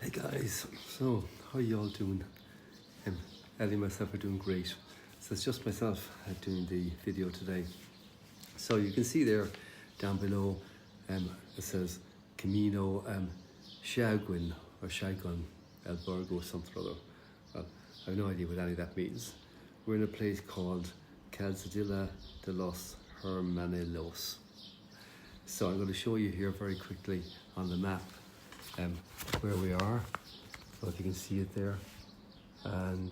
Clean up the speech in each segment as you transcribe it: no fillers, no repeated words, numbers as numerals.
Hi guys, so how you all doing? Ellie and myself are doing great. So it's just myself doing the video today. So you can see there down below it says Camino Shagun or Shagun El Burgo or something or other. Well, I have no idea what any of that means. We're in a place called Calzadilla de los Hermanillos. So I'm going to show you here very quickly on the map where we are. So if you can see it there, and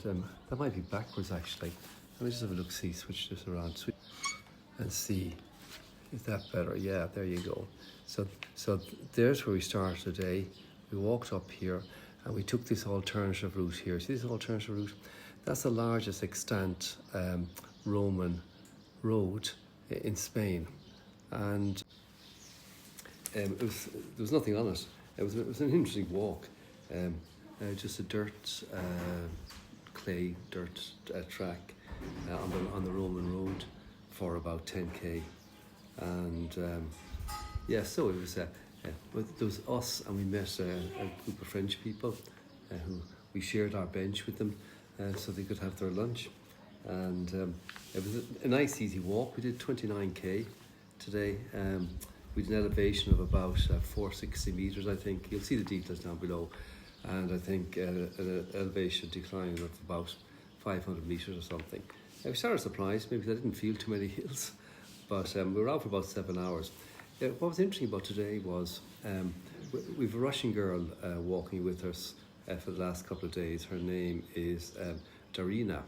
that might be backwards actually. Let me just have a look, see, switch this around and see, is that better? Yeah, there you go. So there's where we started today. We walked up here and we took this alternative route here. See this alternative route? That's the largest extant Roman road in Spain, and there was nothing on it. It was an interesting walk, just a dirt, clay dirt track on the Roman road for about 10k, and yeah, so it was. There was us, and we met a group of French people who we shared our bench with them, so they could have their lunch, and it was a nice easy walk. We did 29k today. We did an elevation of about 460 metres, I think. You'll see the details down below. And I think an elevation decline of about 500 metres or something. We started surprised, maybe because I didn't feel too many hills, but we were out for about 7 hours. What was interesting about today was we've a Russian girl walking with us for the last couple of days. Her name is Darina,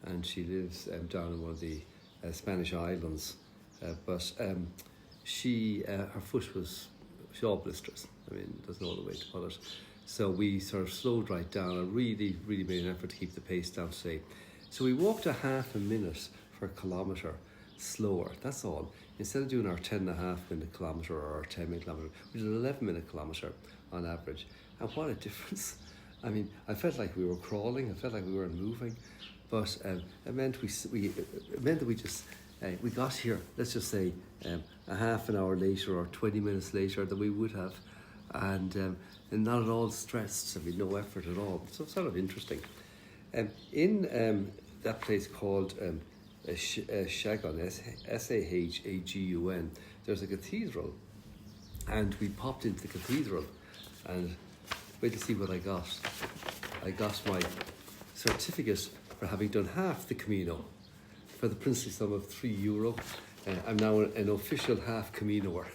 and she lives down in one of the Spanish islands. Her foot was all blisters. I mean, there's no other way to put it. So we sort of slowed right down and really made an effort to keep the pace down today. So we walked a half a minute for a kilometre slower, that's all. Instead of doing our 10.5-minute kilometre or our 10-minute kilometre, we did an 11-minute kilometre on average. And what a difference. I mean, I felt like we were crawling, I felt like we weren't moving, but it meant that we got here, let's just say, a half an hour later or 20 minutes later than we would have, and not at all stressed. I mean, no effort at all. So it's sort of interesting. In that place called Shagun, Sahagun, there's a cathedral, and we popped into the cathedral, and wait to see what I got. I got my certificate for having done half the Camino, for the princely sum of €3. I'm now an official half Caminoer.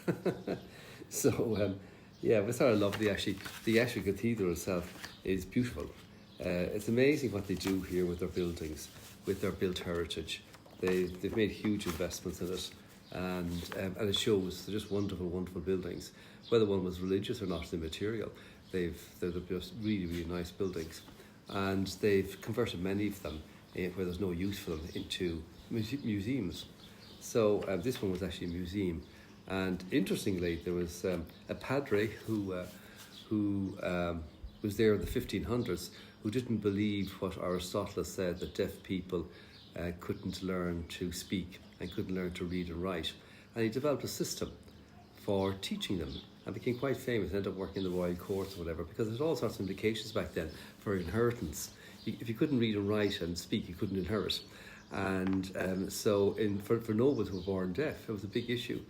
So yeah, we sort of love the actual cathedral itself is beautiful. It's amazing what they do here with their buildings, with their built heritage. They've made huge investments in it, and it shows. They're just wonderful buildings. Whether one was religious or not, the material, they're just really nice buildings, and they've converted many of them where there's no use for them into museums. So this one was actually a museum, and interestingly, there was a padre who was there in the 1500s who didn't believe what Aristotle said, that deaf people couldn't learn to speak and couldn't learn to read and write, and he developed a system for teaching them and became quite famous and ended up working in the royal courts or whatever, because there's all sorts of implications back then for inheritance. If you couldn't read and write and speak, you couldn't inherit. And so for nobles who were born deaf, it was a big issue.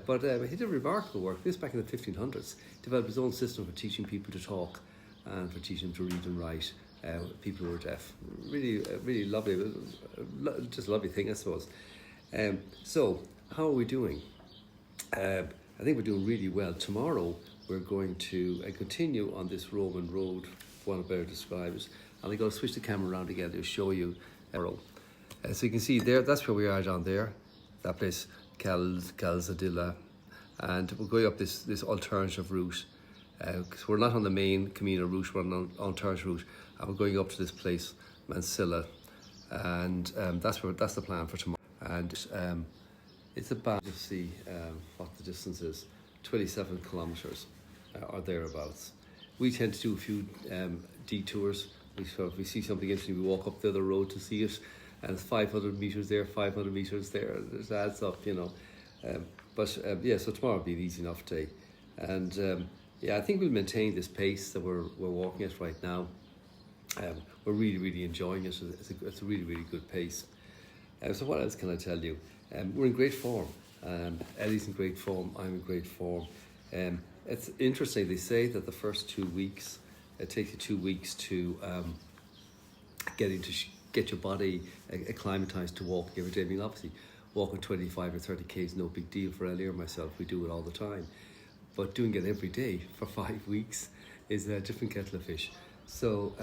But he did remarkable work. This back in the 1500s, developed his own system for teaching people to talk and for teaching them to read and write, people who were deaf. Really lovely, just a lovely thing, I suppose. So how are we doing? I think we're doing really well. Tomorrow we're going to continue on this Roman road, for want of better describes, and I'm going to switch the camera around again to show you. So you can see there, that's where we are down there, that place, Calzadilla, and we're going up this alternative route, because we're not on the main Camino route, we're on an alternative route, and we're going up to this place, Mansilla, and that's the plan for tomorrow. And it's about, just see what the distance is, 27 kilometres or thereabouts. We tend to do a few detours. If we see something interesting, we walk up the other road to see it, and it's 500 metres there, 500 metres there. It adds up, you know. Yeah, so tomorrow will be an easy enough day. And Yeah, I think we'll maintain this pace that we're walking at right now. We're really enjoying it. It's a really good pace. So what else can I tell you? We're in great form. Ellie's in great form. I'm in great form. It's interesting. They say that the first 2 weeks, it takes you 2 weeks to get your body acclimatized to walking every day. I mean, obviously, walking 25 or 30 k's is no big deal for Ellie or myself. We do it all the time. But doing it every day for 5 weeks is a different kettle of fish. So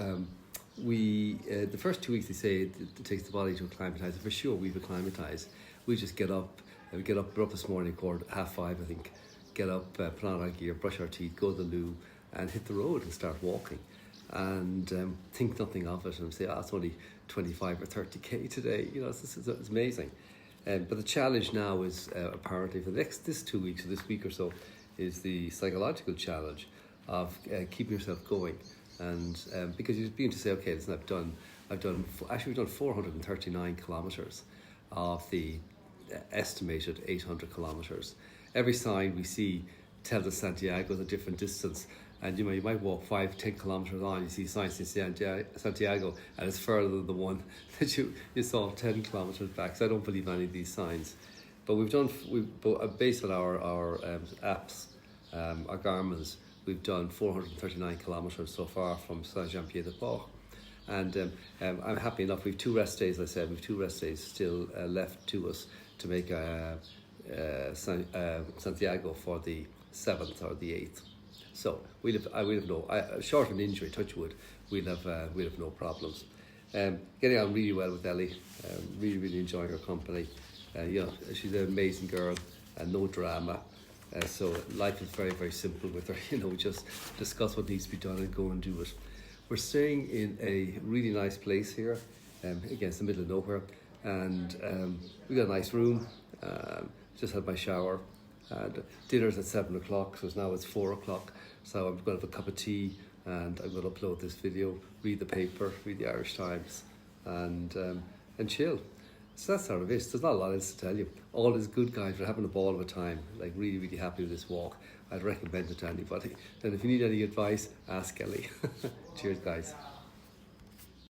the first 2 weeks, they say it takes the body to acclimatise. For sure, we've acclimatised. We just get up. We're up this morning, 5:30, I think. Get up, put on our gear, brush our teeth, go to the loo, and hit the road and start walking. And think nothing of it, and say, it's only 25 or 30 k today. You know, it's amazing. But the challenge now is apparently for this 2 weeks or this week or so is the psychological challenge of keeping yourself going. And because you're beginning to say, okay, listen, we've done 439 kilometres of the estimated 800 kilometres. Every sign we see tells us Santiago is a different distance. And you might walk 5-10 kilometres on, you see signs in Santiago, and it's further than the one that you saw 10 kilometres back. So I don't believe any of these signs. But based on our apps, our Garmin's, we've done 439 kilometres so far from Saint-Jean-Pied-de-Port. And I'm happy enough. We've 2 rest days, as I said. We've 2 rest days still left to us to make Santiago for the 7th or the 8th. So short of an injury, touch wood, we'll have no problems. Getting on really well with Ellie. Really enjoying her company. She's an amazing girl and no drama. So life is very simple with her. Just discuss what needs to be done and go and do it. We're staying in a really nice place here, against the middle of nowhere, and we got a nice room. Just had my shower. And dinner's at 7 o'clock, so now it's 4 o'clock. So I'm going to have a cup of tea and I'm going to upload this video, read the paper, read the Irish Times, and chill. So that's sort of it. There's not a lot else to tell you. All is good, guys. We're having a ball of a time. Like really happy with this walk. I'd recommend it to anybody. And if you need any advice, ask Ellie. Cheers, guys.